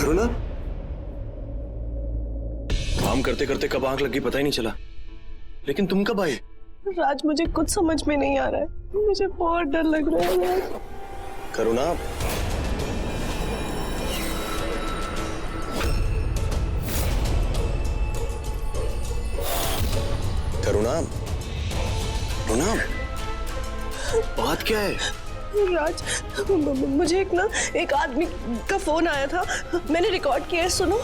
करुणा, काम करते करते कब आंख लगी पता ही नहीं चला, लेकिन तुम कब आए? राज, मुझे कुछ समझ में नहीं आ रहा है, मुझे बहुत डर लग रहा है। करुणा, करुणा, करुणा, बात क्या है? राज, मुझे एक आदमी का फोन आया था, मैंने रिकॉर्ड किया है, सुनो।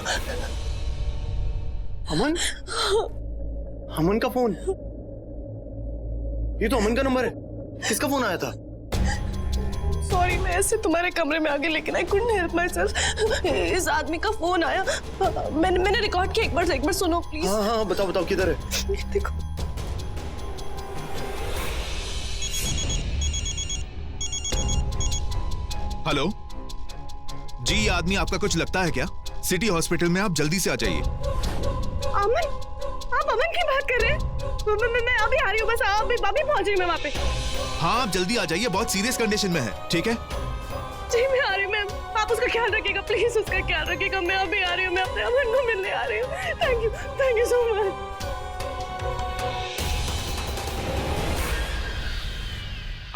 अमन? अमन का फोन? ये तो अमन का नंबर है। किसका फोन आया था? सॉरी, मैं ऐसे तुम्हारे कमरे में आ गई, लेकिन I couldn't help my self. इस आदमी का फोन आया, मैंने रिकॉर्ड किया, एक बार सुनो प्लीज। हाँ, बताओ किधर है? देखो। हेलो जी, ये आदमी आपका कुछ लगता है क्या? सिटी हॉस्पिटल में आप जल्दी से आ जाइए। अमन? आप अमन की बात कर रहे हैं? मैं अभी आ रही हूँ, बस अभी पहुंच रही हूँ मैं वहाँ पे। हाँ, आप जल्दी आ जाइए, बहुत सीरियस कंडीशन में है, ठीक है? जी मैं आ रही हूँ, आप उसका ख्याल रखिएगा, प्लीज उसका ख्याल रखिएगा। मैं अभी आ रही हूँ, मैं अपने अमन को मिलने आ रही हूँ। Thank you so much.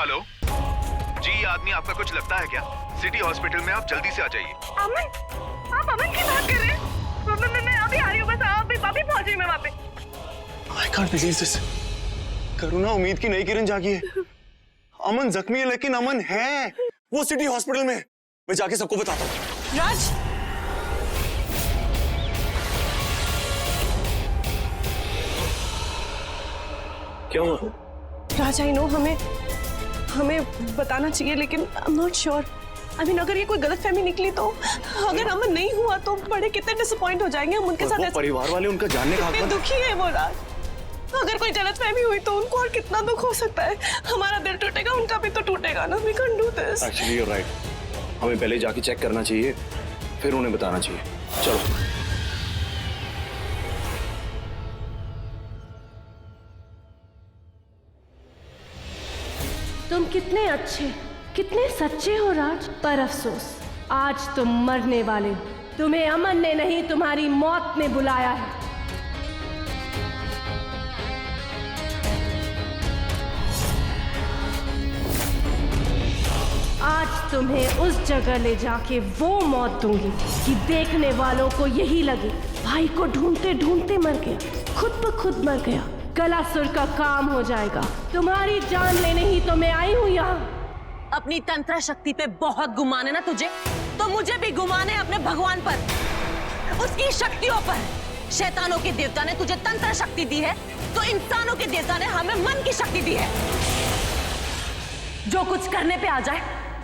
Hello ji, ये आदमी आपका कुछ लगता है क्या? सिटी हॉस्पिटल में आप जल्दी से आ जाइए। अमन? आप अमन की बात कर रहे हैं? मैं अभी आ रही हूँ, बस अभी पहुंच रही हूँ मैं वहाँ पे। I can't believe this. करुणा, उम्मीद की नई किरण जागी है। अमन जख्मी है, लेकिन अमन है, वो सिटी हॉस्पिटल में। मैं जाके सबको बताता हूँ। राज, क्या हुआ? राज, आई नो हमें बताना चाहिए, लेकिन आई एम नॉट श्योर। अगर ये कोई गलतफहमी निकली तो, अगर अमन नहीं हुआ तो बड़े कितने डिसअपॉइंट हो जाएंगे हम उनके साथ। परिवार वाले उनका जानने का हक है। दुखी है वो राज। अगर कोई गलतफहमी हुई तो उनको और कितना दुख हो सकता है। हमारा दिल टूटेगा, उनका भी तो टूटेगा ना। We can't do this. Actually, you're right. हमें पहले जाके चेक करना चाहिए, फिर उन्हें बताना चाहिए। चलो। तुम कितने अच्छे, कितने सच्चे हो राज, पर अफसोस आज तुम मरने वाले हो। तुम्हें अमन ने नहीं, तुम्हारी मौत ने बुलाया है। आज तुम्हें उस जगह ले जाके वो मौत दूंगी कि देखने वालों को यही लगे भाई को ढूंढते ढूंढते मर गया, खुद ब खुद मर गया। कलासुर का काम हो जाएगा। तुम्हारी जान लेने ही तो मैं आई हूँ यहाँ। अपनी तंत्र शक्ति पे बहुत गुमान है ना तुझे, तो मुझे भी गुमान है अपने भगवान पर, उसकी शक्तियों पर। शैतानों के देवता ने तुझे तंत्र शक्ति दी है, तो इंसानों के देवता ने हमें मन की शक्ति दी है। जो कुछ करने पे आ जाए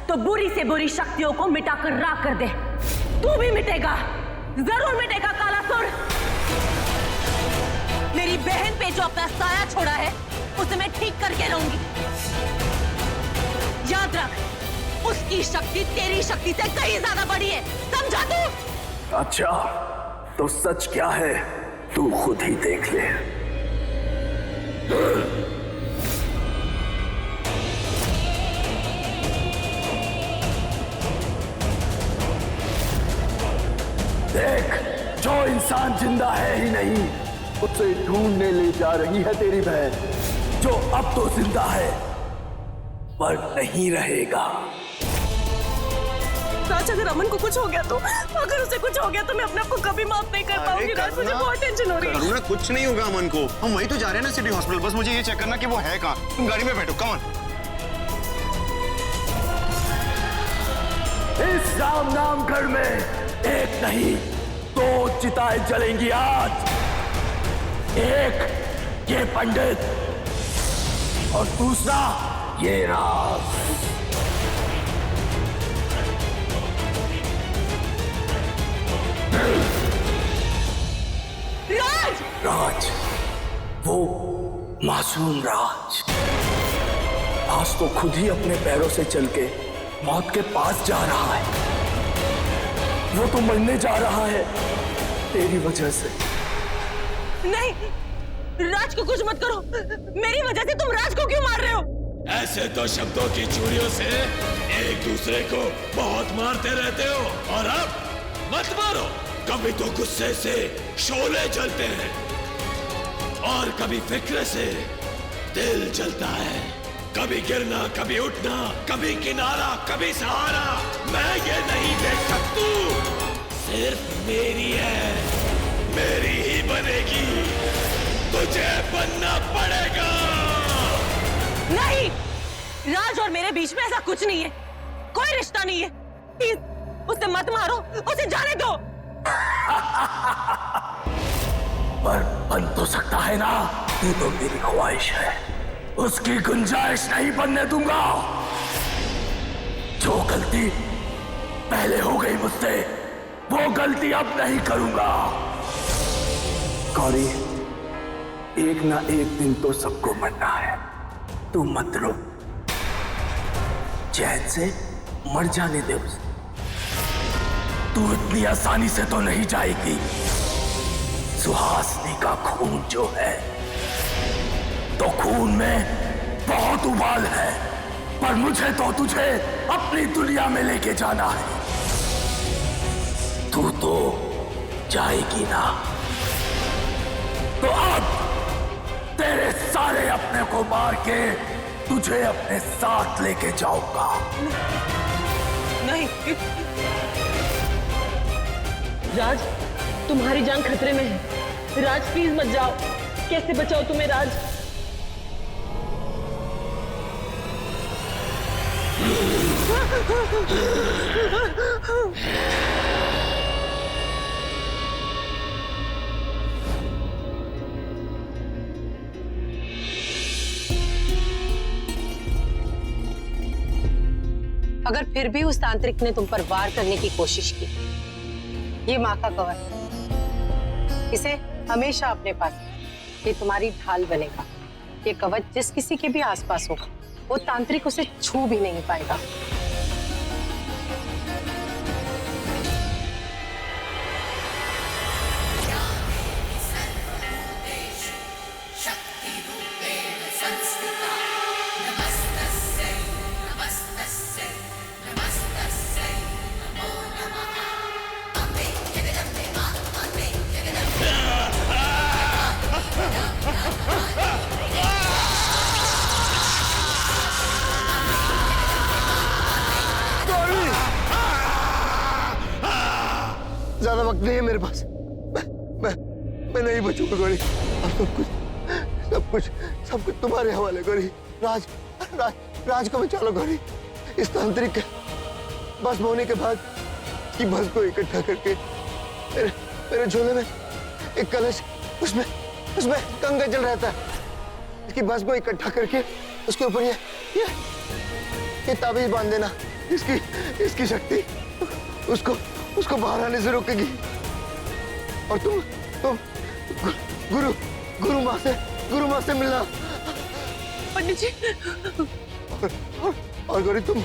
तो बुरी से बुरी शक्तियों को मिटाकर राख कर दे। तू भी मिटेगा, जरूर मिटेगा कालासुर। मेरी बहन पे जो अपना साया छोड़ा है, उसे मैं ठीक करके रहूंगी। याद रख, उसकी शक्ति तेरी शक्ति से कहीं ज्यादा बड़ी है, समझा तू? अच्छा, तो सच क्या है तू खुद ही देख ले। देख, जो इंसान जिंदा है ही नहीं, उसे ढूंढने ले जा रही है तेरी बहन, जो अब तो जिंदा है पर नहीं रहेगा। राज, अगर अमन को कुछ हो गया तो, अगर उसे कुछ हो गया तो मैं अपने आप को कभी माफ नहीं कर पाऊंगी। राज, मुझे बहुत टेंशन हो रही है। करुणा, कुछ नहीं होगा अमन को, हम वही तो जा रहे हैं ना सिटी हॉस्पिटल। बस मुझे ये चेक करना कि वो है कहाँ। तुम गाड़ी में बैठो, कम ऑन। इस रामनामगढ़ में एक नहीं, दो चिताएं जलेंगी आज। एक ये पंडित और दूसरा ये राज। राज, वो मासूम राज आज तो खुद ही अपने पैरों से चल के मौत के पास जा रहा है। वो तो मरने जा रहा है तेरी वजह से। नहीं, राज को कुछ मत करो। मेरी वजह से तुम राज को क्यों मार रहे हो? ऐसे तो शब्दों की चूड़ियों से एक दूसरे को बहुत मारते रहते हो, और अब मत मारो। कभी तो गुस्से से शोले जलते हैं और कभी फिक्र से दिल जलता है। कभी गिरना, कभी उठना, कभी किनारा, कभी सहारा। मैं ये नहीं देख सकती, सिर्फ मेरी है, मेरी ही बनेगी, तुझे बनना पड़ेगा। नहीं, राज और मेरे बीच में ऐसा कुछ नहीं है, कोई रिश्ता नहीं है। प्लीज उसे मत मारो, उसे जाने दो। पर बन तो सकता है ना, ये तो मेरी ख्वाहिश है, उसकी गुंजाइश नहीं बनने दूंगा। जो गलती पहले हो गई मुझसे, वो गलती अब नहीं करूंगा। गौरी, एक ना एक दिन तो सबको मरना है, तू मत रो, चैन से मर जाने दे उसे। तू इतनी आसानी से तो नहीं जाएगी। सुहासिनी का खून जो है, तो खून में बहुत उबाल है, पर मुझे तो तुझे अपनी दुनिया में लेके जाना है। तू तो जाएगी ना, तो अब तेरे सारे अपने को मार के तुझे अपने साथ लेके जाऊंगा। नहीं राज, तुम्हारी जान खतरे में है। राज प्लीज मत जाओ। कैसे बचाओ तुम्हें राज? अगर फिर भी उस तांत्रिक ने तुम पर वार करने की कोशिश की, ये माँ का कवच, इसे हमेशा अपने पास, ये तुम्हारी ढाल बनेगा। ये कवच जिस किसी के भी आसपास हो, वो तांत्रिक उसे छू भी नहीं पाएगा। ज्यादा वक्त नहीं है मेरे पास। मैं नहीं बचूंगा गौरी। अब सब कुछ तुम्हारे हवाले गौरी। राज को बचा लो गौरी। इस तांत्रिक के भस्म होने के बाद की भस्म को इकट्ठा करके मेरे झोले में एक कलश, उसमें गंगा जल रहता है। इसकी भस्म को इकट्ठा करके उसके ऊपर ये ताबीज बांध देना। इसकी शक्ति उसको बाहर आने से रोकेगी। और तुम गुरु माँ से मिलना। पंडित जी। और गौरी तुम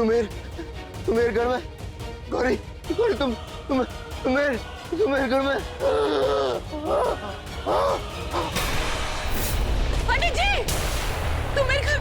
मेरे घर में, गौरी तुम मेरे घर में। पंडित जी, तुम मेरे घर।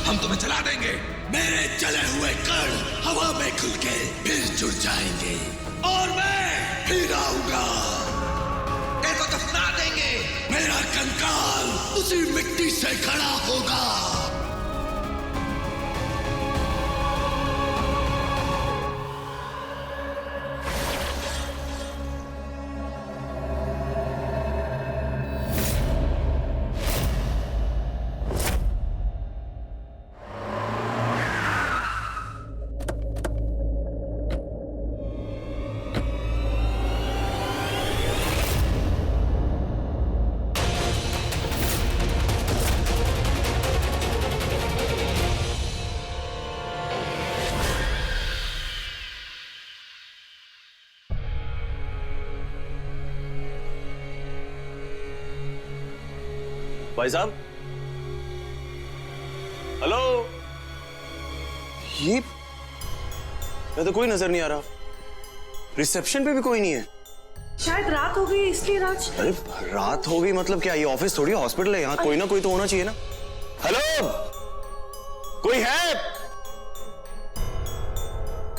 हम तुम्हें जला देंगे। मेरे जले हुए कण हवा में खुल के फिर जुड़ जाएंगे और मैं फिर आऊंगा। तेरे को दफना देंगे। मेरा कंकाल उसी मिट्टी से खड़ा होगा। भाई साहब, हेलो। ये तो कोई नजर नहीं आ रहा, रिसेप्शन पे भी कोई नहीं है। शायद रात हो गई इसलिए राज। अरे रात हो गई मतलब क्या, ये ऑफिस थोड़ी हॉस्पिटल है, यहाँ कोई ना कोई तो होना चाहिए ना। हेलो, कोई है?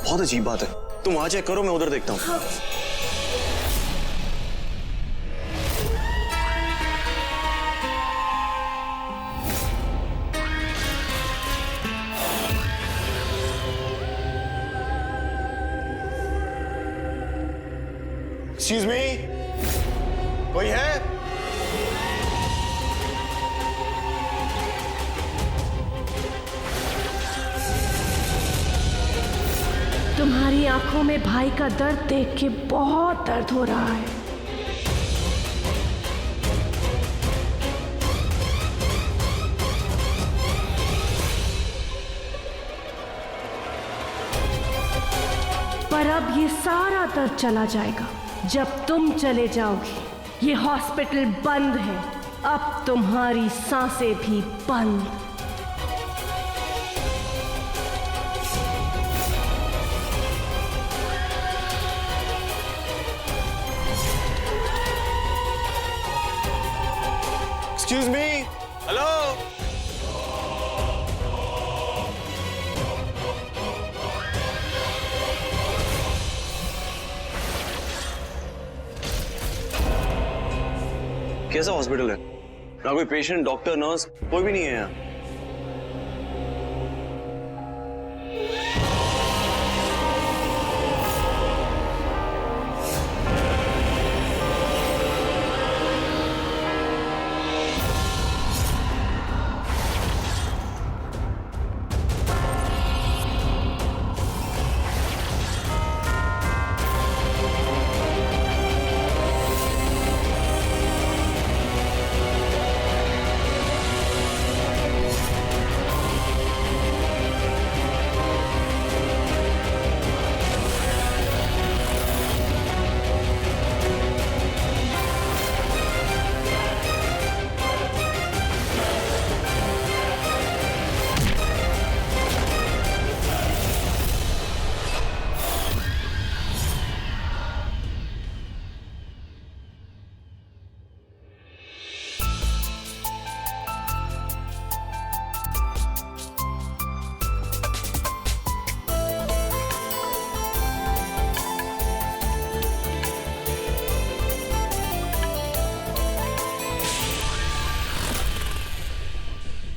बहुत अजीब बात है, तुम वहां चेक करो, मैं उधर देखता हूँ। हाँ। एक्सक्यूज मी, कोई है? तुम्हारी आंखों में भाई का दर्द देख के बहुत दर्द हो रहा है। पर अब ये सारा दर्द चला जाएगा जब तुम चले जाओगे। ये हॉस्पिटल बंद है, अब तुम्हारी सांसें भी बंद। Excuse me, hello. कैसा हॉस्पिटल है? ना कोई पेशेंट, डॉक्टर, नर्स, कोई भी नहीं है यहाँ।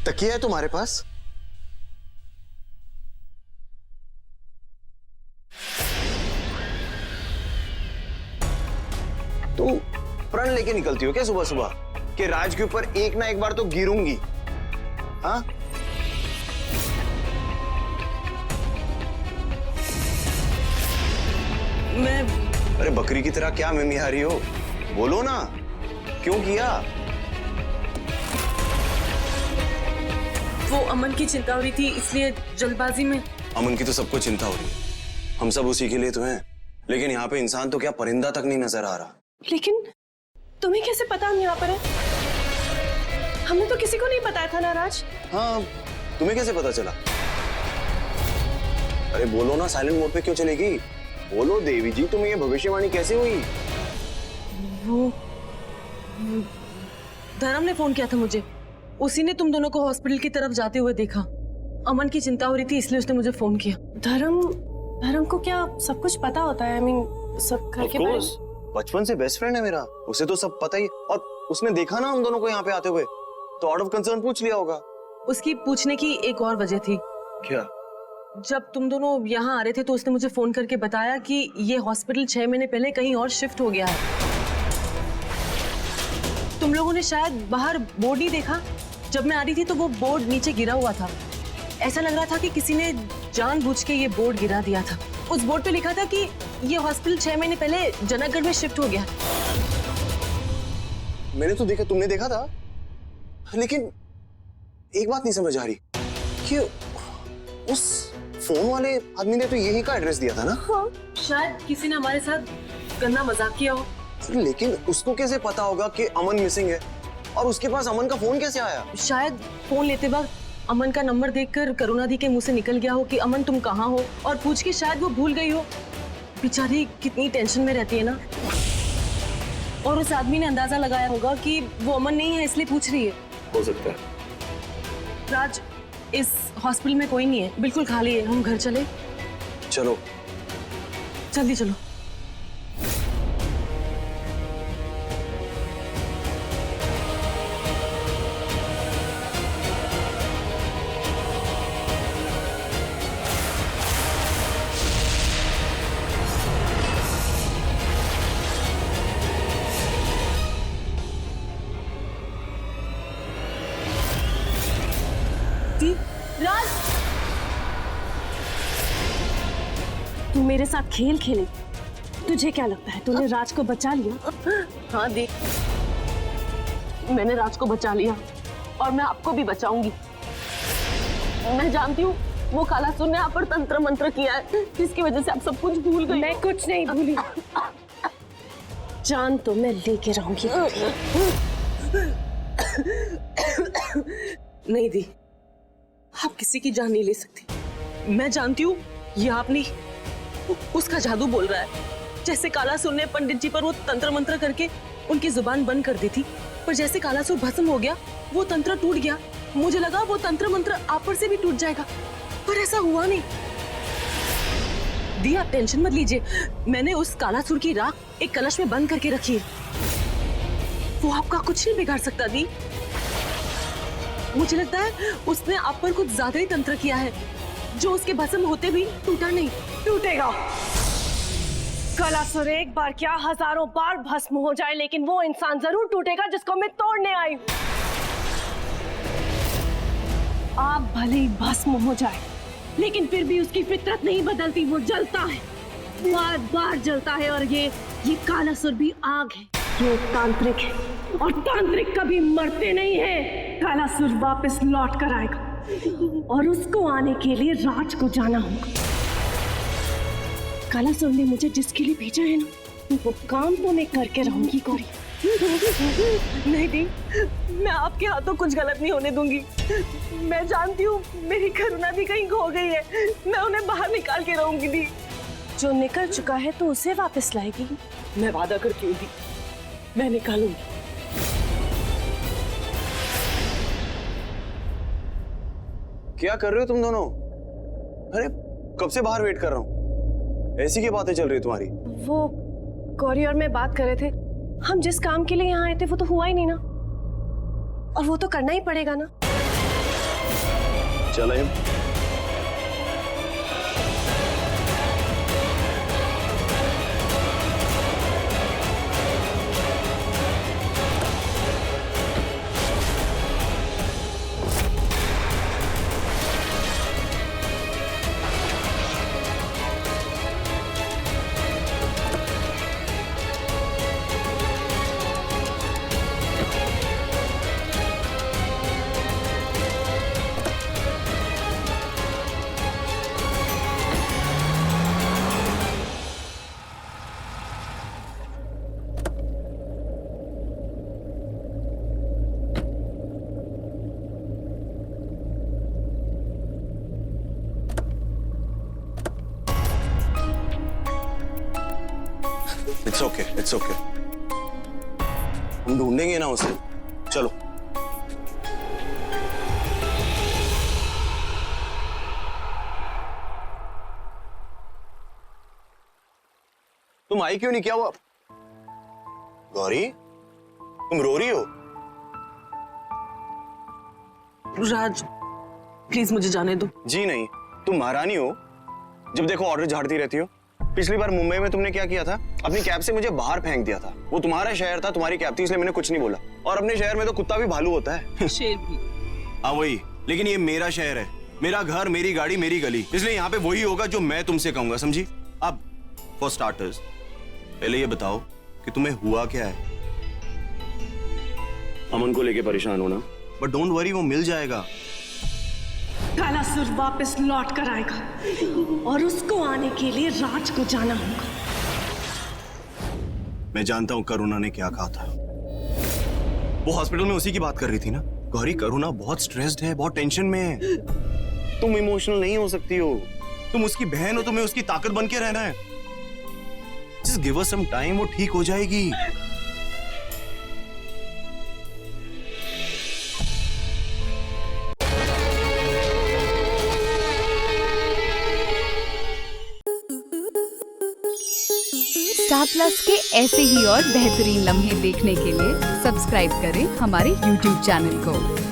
तकिया है तुम्हारे पास? तू प्रण लेके निकलती हो क्या सुबह सुबह कि राज के ऊपर एक ना एक बार तो गिरूंगी? हाँ, मैं अरे बकरी की तरह क्या मिमी आ रही हो? बोलो ना, क्यों किया? वो अमन की चिंता हो रही थी इसलिए जल्दबाजी में। अमन की तो सबको चिंता हो रही है, हम सब उसी के लिए तो हैं, लेकिन यहाँ पे इंसान तो क्या परिंदा तक नहीं नजर आ रहा। लेकिन तुम्हें कैसे पता हम यहाँ पर हैं? हमने तो किसी को नहीं बताया था ना राज। हाँ, तुम्हें कैसे पता चला? अरे बोलो ना, साइलेंट मोड पे क्यों चलेगी? बोलो देवी जी, तुम्हें ये भविष्यवाणी कैसे हुई? वो धर्म ने फोन किया था मुझे, उसी ने तुम दोनों को हॉस्पिटल की तरफ जाते हुए देखा। अमन की चिंता हो रही थी इसलिए उसने मुझे फोन किया। धर्म को क्या सब कुछ पता होता है? I mean, सब घर के बारे में? बचपन से बेस्ट फ्रेंड है मेरा, उसे तो सब पता ही। और उसने देखा ना हम दोनों को यहाँ पे आते हुए, तो आउट ऑफ कंसर्न पूछ लिया होगा। उसकी पूछने की एक और वजह थी। क्या? जब तुम दोनों यहाँ आ रहे थे तो उसने मुझे फोन करके बताया कि ये हॉस्पिटल 6 महीने पहले कहीं और शिफ्ट हो गया है। तुम लोगों ने शायद बाहर बोर्ड नहीं देखा। जब मैं आ रही थी तो वो बोर्ड नीचे गिरा हुआ था। ऐसा लग रहा था कि किसी ने जानबूझ के ये बोर्ड गिरा दिया था। उस बोर्ड पे लिखा था कि ये हॉस्पिटल 6 महीने पहले जनकगढ़ में शिफ्ट हो गया। मैंने तो देखा, तुमने देखा था, लेकिन एक बात नहीं समझ आ रही कि उस फोन वाले आदमी ने तो यही का एड्रेस दिया था ना? हाँ, शायद किसी ने हमारे साथ गंदा मजाक किया हो। लेकिन उसको कैसे पता होगा कि अमन मिसिंग है? और उसके पास अमन का फोन कैसे आया? शायद फोन लेते वक्त अमन का नंबर देखकर करुणा दी के मुंह से निकल गया हो कि अमन तुम कहाँ हो, और पूछ के शायद वो भूल गई हो। बेचारी कितनी टेंशन में रहती है ना। और उस आदमी ने अंदाजा लगाया होगा कि वो अमन नहीं है, इसलिए पूछ रही है। हो सकता है। राज, इस हॉस्पिटल में कोई नहीं है, बिल्कुल खाली है। हम घर चले? चलो जल्दी चलो। राज, तू मेरे साथ खेल खेले। तुझे क्या लगता है तूने राज को बचा लिया? हाँ दी, मैंने राज को बचा लिया और मैं आपको भी बचाऊंगी। मैं जानती हूँ वो कालासुर ने आप पर तंत्र मंत्र किया है, जिसकी वजह से आप सब कुछ भूल गई। मैं कुछ नहीं भूली। जान तो मैं लेके रहूंगी। नहीं दी, आप किसी की जान नहीं ले सकती। मैं जानती हूँ ये आप नहीं, उसका जादू बोल रहा है। जैसे कालासुर ने पंडित जी पर वो तंत्र मंत्र करके उनकी जुबान बंद कर दी थी, पर जैसे कालासुर भस्म हो गया वो तंत्र टूट गया। मुझे लगा वो तंत्र मंत्र आप पर से भी टूट जाएगा, पर ऐसा हुआ नहीं। दी, आप टेंशन मत लीजिए। मैंने उस कालासुर की राख एक कलश में बंद करके रखी है, वो आपका कुछ नहीं बिगाड़ सकता। दी, मुझे लगता है उसने आप पर कुछ ज्यादा ही तंत्र किया है, जो उसके भस्म होते भी टूटा नहीं। टूटेगा। कालासुर एक बार क्या हजारों बार भस्म हो जाए, लेकिन वो इंसान जरूर टूटेगा जिसको मैं तोड़ने आई हूं। आग भले ही भस्म हो जाए, लेकिन फिर भी उसकी फितरत नहीं बदलती। वो जलता है, बार बार जलता है। और ये कालासुर भी आग है, ये तांत्रिक है, और तांत्रिक कभी मरते नहीं है। कालासुर वापस लौट कर आएगा, और उसको आने के लिए राज को जाना होगा। कालासुर ने मुझे जिसके लिए भेजा है ना, वो काम तो मैं करके रहूंगी। गौरी, नहीं दी, मैं आपके हाथों कुछ गलत नहीं होने दूंगी। मैं जानती हूँ मेरी करुणा भी कहीं खो गई है, मैं उन्हें बाहर निकाल के रहूंगी। दी, जो निकल चुका है तो उसे वापस लाएगी। मैं वादा करती हूँ दी, मैं निकालूंगी। क्या कर रहे हो तुम दोनों? अरे कब से बाहर वेट कर रहा हूँ। ऐसी क्या बातें चल रही है तुम्हारी? वो गौरी और मैं बात कर रहे थे, हम जिस काम के लिए यहाँ आए थे वो तो हुआ ही नहीं ना, और वो तो करना ही पड़ेगा ना। चलो इट्स ओके, हम ढूंढेंगे ना उसे। चलो तुम आई क्यों नहीं? क्या हुआ? गौरी, तुम रो रही हो? राज, प्लीज मुझे जाने दो। जी नहीं, तुम महारानी हो, जब देखो ऑर्डर झाड़ती रहती हो। पिछली बार मुंबई में तुमने क्या किया था? अपनी कैब से मुझे बाहर फेंक दिया था। वो तुम्हारा शहर था, तुम्हारी कैब थी, इसलिए मैंने कुछ नहीं बोला। और अपने शहर में तो कुत्ता भी भालू होता है। शेर भी। हाँ वही, लेकिन ये मेरा शहर है, मेरा घर, मेरी गाड़ी, मेरी गली, इसलिए यहाँ पे वही होगा जो मैं तुमसे कहूंगा, समझी? अब फॉर स्टार्टर्स पहले ये बताओ कि तुम्हें हुआ क्या है? अमन को लेके परेशान हो ना? बट डोंट वरी, वो मिल जाएगा। कालासुर वापस लौट कर आएगा, और उसको आने के लिए राज को जाना होगा। मैं जानता हूं करुणा ने क्या कहा था। वो हॉस्पिटल में उसी की बात कर रही थी ना। गौरी करुणा बहुत स्ट्रेस्ड है, बहुत टेंशन में है। तुम इमोशनल नहीं हो सकती हो। तुम उसकी बहन हो, तुम्हें उसकी ताकत बन के रहना है। Just give us some time, वो ठीक हो जाएगी। स्टार प्लस के ऐसे ही और बेहतरीन लम्हे देखने के लिए सब्सक्राइब करें हमारे YouTube चैनल को।